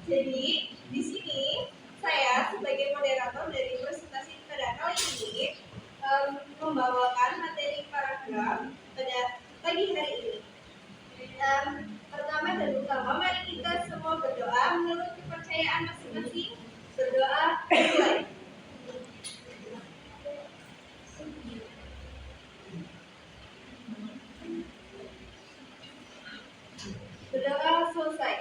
Jadi di sini saya sebagai moderator dari presentasi pada kali ini membawakan materi paragraf pada pagi hari ini. Pertama dan utama, mari kita semua berdoa menurut kepercayaan masing-masing. Berdoa mulai. Berdoa selesai.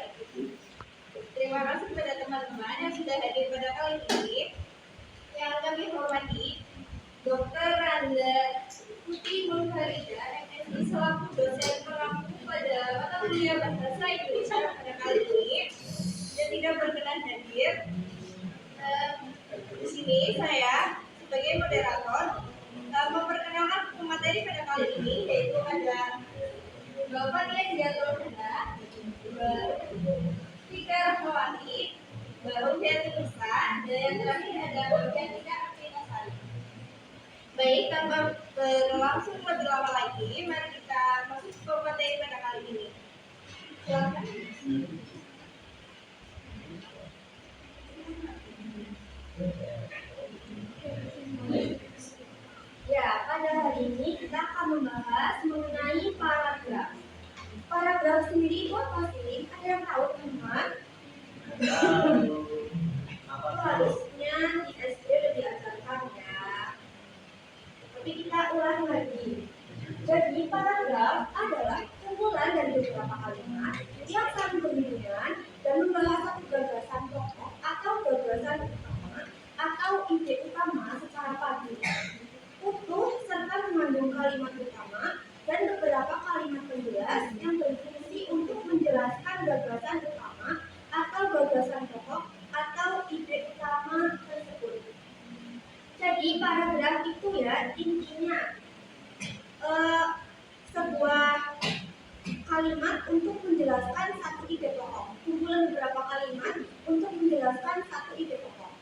Terima kasih kepada teman-teman yang sudah hadir pada kali ini. Yang kami hormati Dr. Randa Putri Nurharida, MSI, selaku dosen pengampu pada mata kuliah Bahasa Indonesia pada kali ini dan tidak berkenan hadir. Di sini saya sebagai moderator memperkenalkan pemateri pada kali ini, yaitu ada Bapak Dian Jatodana, Tika Rahmawati, Mbak Ujian Nusa, dan yang terakhir ada Mbak Tika Arvinasari. Baik, tanpa berlangsung lebih lama lagi, mari kita masuk ke materi pada kali ini. Silakan. Ya, pada hari ini kita akan membahas mengenai paragraf. Paragraf sendiri itu apa sih? Ada yang tahu, teman-teman? Harusnya di SD udah diajarkan ya. Tapi kita ulang lagi. Jadi paragraf adalah kumpulan dari beberapa kalimat yang saling berhubungan dan membahas satu gagasan pokok atau gagasan utama atau ide utama secara padu, utuh serta mengandung kalimat utama dan beberapa kalimat penjelas yang berfungsi untuk menjelaskan gagasan utama atau gagasan pokok atau ide utama tersebut. Jadi paragraf itu ya intinya sebuah kalimat untuk menjelaskan satu ide pokok, kumpulan beberapa kalimat untuk menjelaskan satu ide pokok.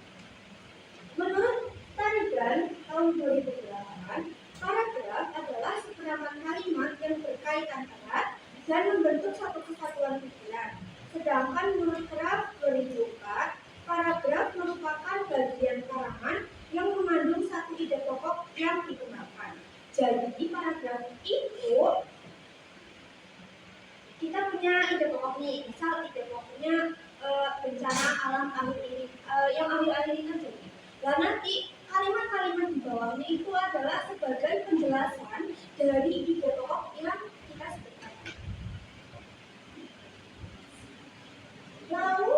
Menurut Tarigan tahun 2008, paragraf adalah seperaman kalimat yang berkaitan erat dan membentuk satu kesatuan pikiran. Sedangkan menurut Kraft 2004, paragraf merupakan bagian karangan yang mengandung satu ide pokok yang dikembangkan. Jadi paragraf itu kita punya ide pokok nih, misal ide pokoknya bencana alam akhir ini, yang akhir-akhir ini terjadi. Dan nanti kalimat-kalimat di bawahnya itu adalah sebagai penjelasan dari ide pokok yang kita sebutkan. Lalu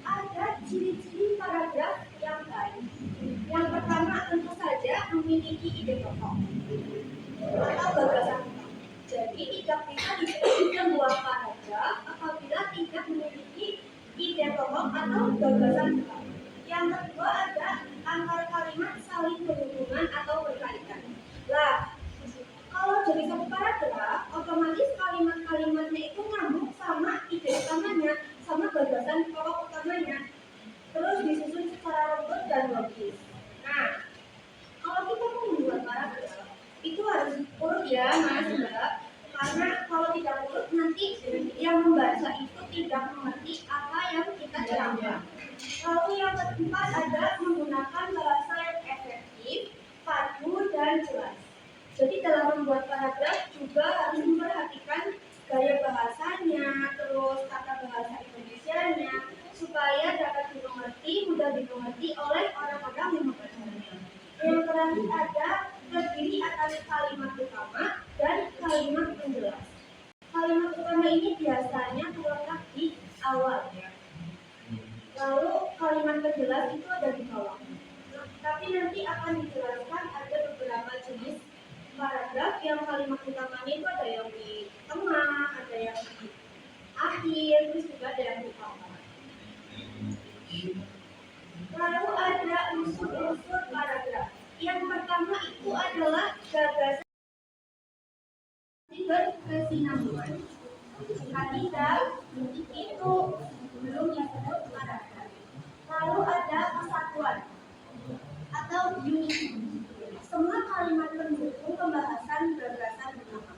ada ciri-ciri paragraf yang baik. Yang pertama tentu saja memiliki ide pokok atau gagasan utama. Jadi tidak bisa disebut sebuah paragraf apabila tidak memiliki ide pokok atau gagasan utama. Yang kedua ada antar kalimat saling berhubungan atau berkaitan. Lah, kalau jadi satu paragraf, otomatis kalimat-kalimatnya itu nyambung sama ide utamanya, sama gagasan pokok utamanya. Terus disusun secara runtut dan logis. Nah, kalau kita mau membuat paragraf, itu harus urut ya, Mas Mbak. Karena kalau tidak urut nanti yang membaca itu tidak mengerti apa yang kita terangkan. Lalu yang keempat ada menggunakan bahasa yang efektif, padu dan jelas. Jadi dalam membuat paragraf juga harus memperhatikan gaya bahasanya, terus tata bahasa Indonesianya, supaya dapat mudah dimengerti oleh orang-orang yang membacanya. Yang terakhir ada terdiri atas kalimat utama dan kalimat penjelas. Kalimat utama ini biasanya terletak di awal ya. Lalu kalimat penjelas itu ada di bawah. Tapi nanti akan dijelaskan ada beberapa jenis paragraf yang kalimat utamanya itu ada yang di tengah, ada yang di akhir, terus juga ada yang di awal. Lalu ada unsur-unsur paragraf. Yang pertama itu adalah gagasan berkesinambungan. Ketika itu belum disebut paragraf. Lalu ada kesatuan atau unity. Semua kalimat pendukung pembahasan gagasan utama.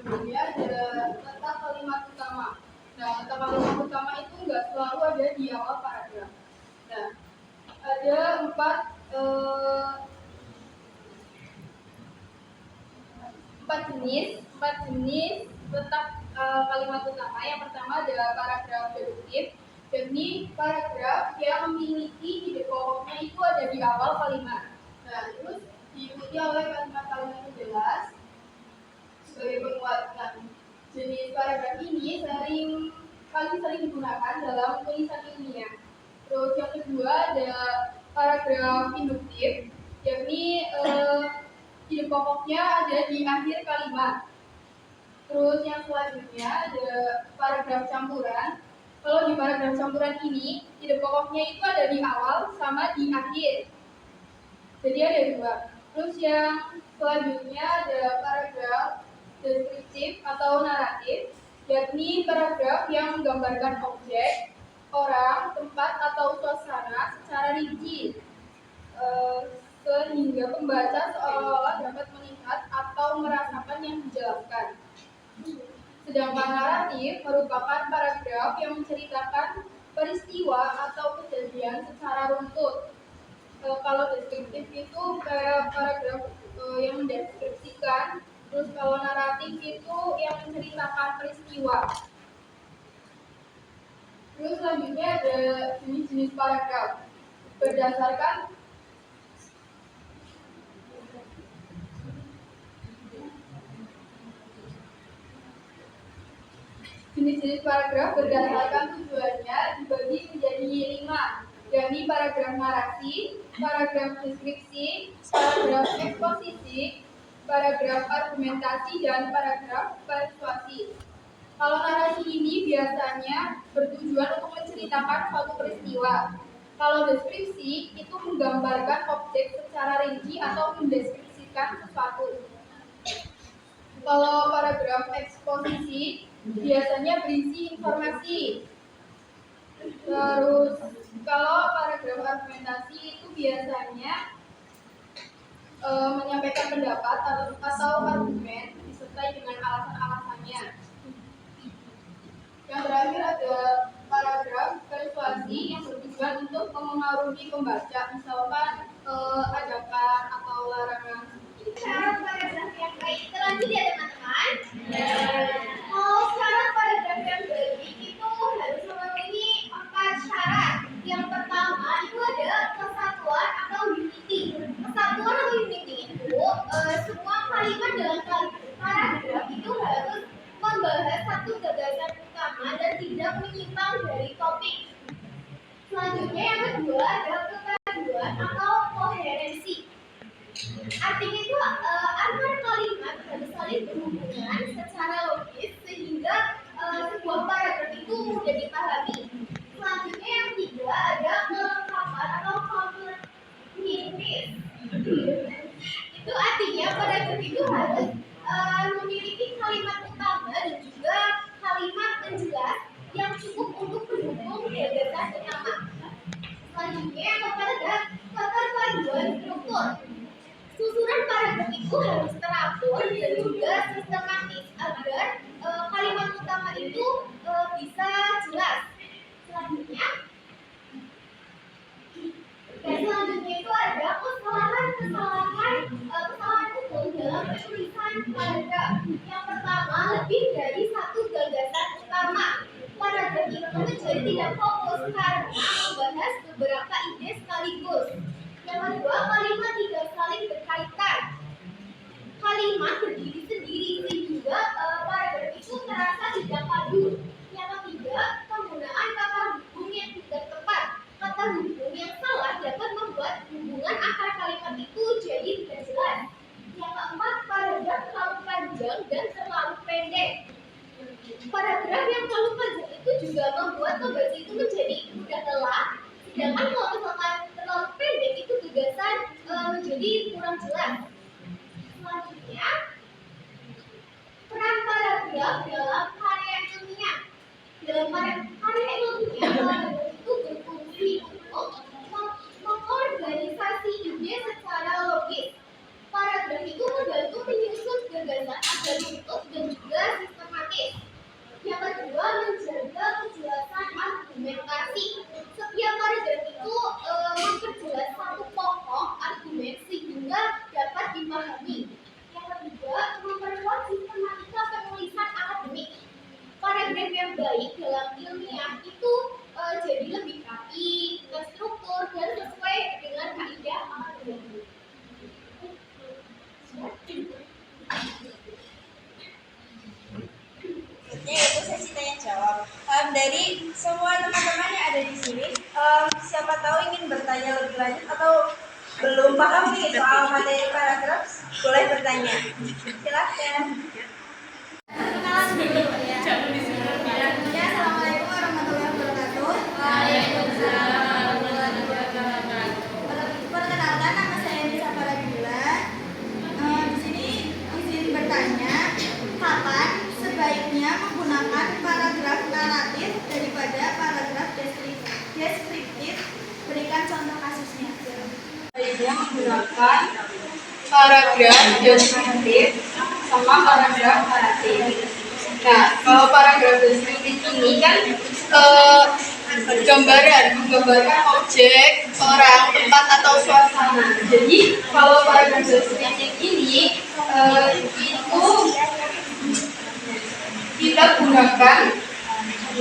sebelumnya ada letak kalimat utama. Nah, letak kalimat utama itu nggak selalu ada di awal paragraf. Nah, ada empat jenis letak kalimat utama. Yang pertama adalah paragraf deduktif, yakni paragraf yang memiliki ide pokoknya itu ada di awal kalimat. Nah, terus diikuti oleh kalimat-kalimat yang jelas sebagai penguat. Nah, jenis paragraf ini paling sering digunakan dalam tulisan ilmiah. Terus yang kedua ada paragraf induktif, yakni ide pokoknya ada di akhir kalimat. Terus yang selanjutnya ada paragraf campuran. Kalau di paragraf campuran ini, ide pokoknya itu ada di awal sama di akhir. Jadi ada dua. Terus yang selanjutnya ada paragraf deskriptif atau naratif, yakni paragraf yang menggambarkan objek, orang, tempat, atau suasana secara rinci, sehingga pembaca seolah-olah dapat melihat atau merasakan yang dijelaskan. Sedangkan naratif merupakan paragraf yang menceritakan peristiwa atau kejadian secara runtut. Kalau deskriptif itu kayak paragraf yang mendeskripsikan, terus kalau naratif itu yang menceritakan peristiwa. Terus selanjutnya ada jenis-jenis paragraf berdasarkan jenis-jenis paragraf berdasarkan tujuannya dibagi menjadi 5, yakni paragraf narasi, paragraf deskripsi, paragraf eksposisi, paragraf argumentasi, dan paragraf persuasi. Kalau narasi ini biasanya bertujuan untuk menceritakan suatu peristiwa. Kalau deskripsi itu menggambarkan objek secara rinci atau mendeskripsikan sesuatu. Kalau paragraf eksposisi biasanya berisi informasi. Terus kalau paragraf argumentasi itu biasanya menyampaikan pendapat atau argumen disertai dengan alasan-alasannya. Yang terakhir ada paragraf persuasi yang bertujuan untuk memengaruhi pembaca, misalkan ajakan atau larangan. Cara paragraf yang baik terlanjur ya teman-teman. Kalau cara paragraf yang baik itu harus memenuhi 4 syarat. Yang pertama itu ada kesatuan atau unity. Kesatuan atau unity itu semua kalimat dalam paragraf itu harus membahas satu gagasan utama dan tidak menyimpang dari topik. Selanjutnya yang kedua ada kepaduan atau koherensi. Artinya itu antar kalimat harus saling berhubungan secara logis sehingga sebuah paragraf itu mudah dipahami. Selanjutnya yang ketiga ada kelengkapan atau komplementis. Itu artinya paragraf itu harus memiliki kalimat utama dan juga kalimat penjelas yang cukup untuk mendukung gagasan utama. Selanjutnya yang keempat ada keterpaduan struktur. Susunan paragraf itu harus teratur dan juga sistematis agar kalimat utama itu bisa jelas. Selanjutnya itu ada kesalahan umum dalam penulisan paragraf. Yang pertama, lebih dari satu gagasan utama. Paragraf itu menjadi tidak fokus karena membahas beberapa ide sekaligus. Yang kedua, kalimat tidak saling berkaitan. Kalimat berdiri sendiri sehingga paragraf itu terasa tidak padu. Yang ketiga, penggunaan kata hubung yang tidak tepat. Kata hubung yang salah dapat membuat hubungan akar kalimat itu jadi tidak jelas. Yang keempat, paragraf terlalu panjang dan terlalu pendek. Paragraf yang terlalu panjang itu juga membuat pembaca itu menjadi mudah lelah. Sedangkan kalau misalkan terlalu pendek itu gagasan menjadi kurang jelas. Selanjutnya, peran paragraf dalam karya ilmiah. Dalam karya ilmiah, paragraf itu berfungsi untuk mengorganisasi ide secara logis. Paragraf itu membantu menyusun gagasan agar utuh dan juga yang baik dalam ilmiah itu jadi lebih rapi, terstruktur, dan sesuai dengan kaidah akademik. Yaitu sesi tanya jawab. Dari semua teman-teman yang ada di sini, siapa tahu ingin bertanya lebih lanjut atau belum paham nih soal materi paragraf, boleh bertanya. Silahkan. Kenalan dulu ya. Ya, assalamualaikum warahmatullahi wabarakatuh. Waalaikumsalam warahmatullahi wabarakatuh. Perkenalkan, nama saya Nisa Farabila. Di sini izin bertanya, kapan sebaiknya menggunakan paragraf naratif daripada paragraf deskriptif? Berikan contoh kasusnya. Baiknya menggunakan paragraf deskriptif sama paragraf naratif. Nah, kalau paragraf deskriptif ini kan menggambarkan objek, orang, tempat atau suasana. Jadi kalau paragraf deskriptif ini itu kita gunakan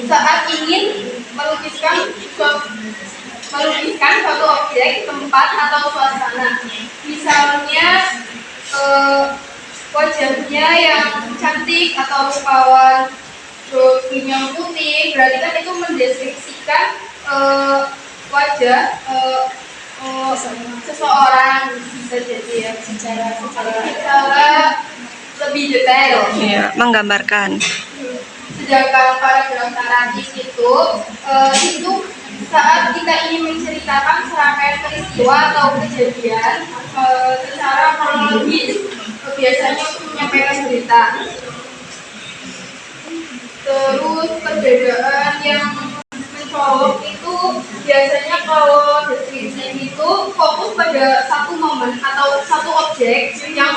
saat ingin melukiskan suatu objek, tempat atau suasana. Misalnya wajahnya yang cantik atau rupawan, bajunya putih, berarti kan itu mendeskripsikan wajah seseorang, bisa jadi ya secara lebih detail. Ya, menggambarkan. Sedangkan paragraf naratif itu saat kita ingin menceritakan serangkaian peristiwa atau kejadian secara kronologis, biasanya untuk menyampaikan berita. Terus perbedaan yang mencolok itu biasanya kalau deskripsi itu fokus pada satu momen atau satu objek yang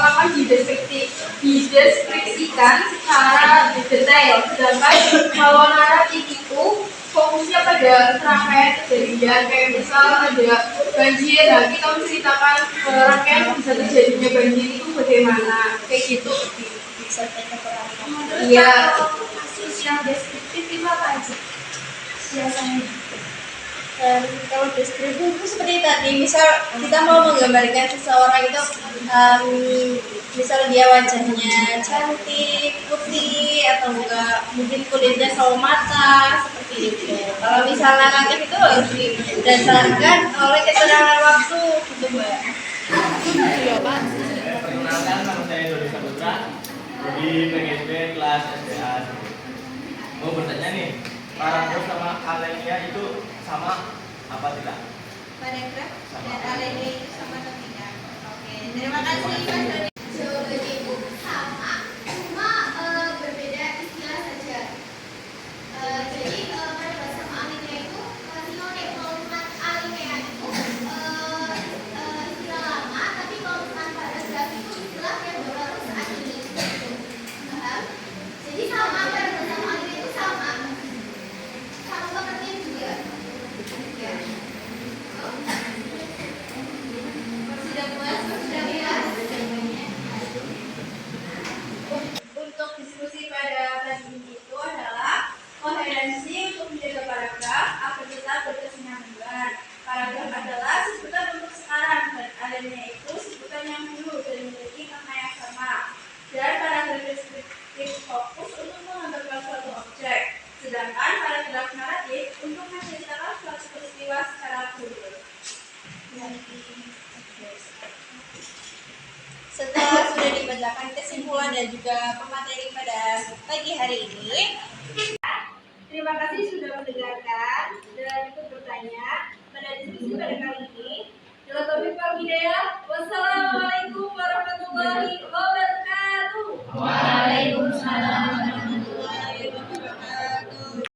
akan dideskripsikan secara detail. Sedangkan kalau naratif itu fokusnya pada serangkaian kejadian, kayak misal ada banjir, nah kita menceritakan rangkaian bisa terjadinya banjir itu bagaimana, kayak gitu. Iya. Kasus yang deskriptif itu apa aja? Biasanya. Kalau deskriptif itu seperti tadi, misal kita mau menggambarkan seseorang itu, misal dia wajahnya cantik, putih, atau enggak mungkin kulitnya sawo mata, seperti itu. Kalau misalnya naratif itu harus didasarkan oleh keterangan waktu, gitu Mbak. Perkenalkan, nama saya Dodi Saputra dari PGSB kelas SDA. Mau bertanya nih, paragraf sama alinea itu sama apa tidak? Paragraf dan alinea itu sama atau tidak? Oke, terima kasih Mas Dodi. Jawabannya itu sama, cuma berbeda istilah saja. Jadi pada bahasa alinea itu sinonim. Kalau misalkan alinea itu istilah lama, tapi kalau misalkan paragraf itu istilah yang baru saat ini. Paham? Jadi sama, pada bahasa alinea itu sama. Sama pengertian juga. Ya. Sudah puas? Sudah puas? Untuk diskusi pada tadi itu adalah koherensi untuk menjaga paragraf agar tetap berkesinambungan. Paragraf adalah sebutan untuk sekarang dan alinea itu sebutan yang dulu dan memiliki makna yang sama. Dan paragraf deskriptif fokus untuk menggambarkan suatu objek, sedangkan paragraf naratif untuk menceritakan suatu peristiwa secara global. Setelah sudah dibacakan kesimpulan dan juga pemateri pada pagi hari ini,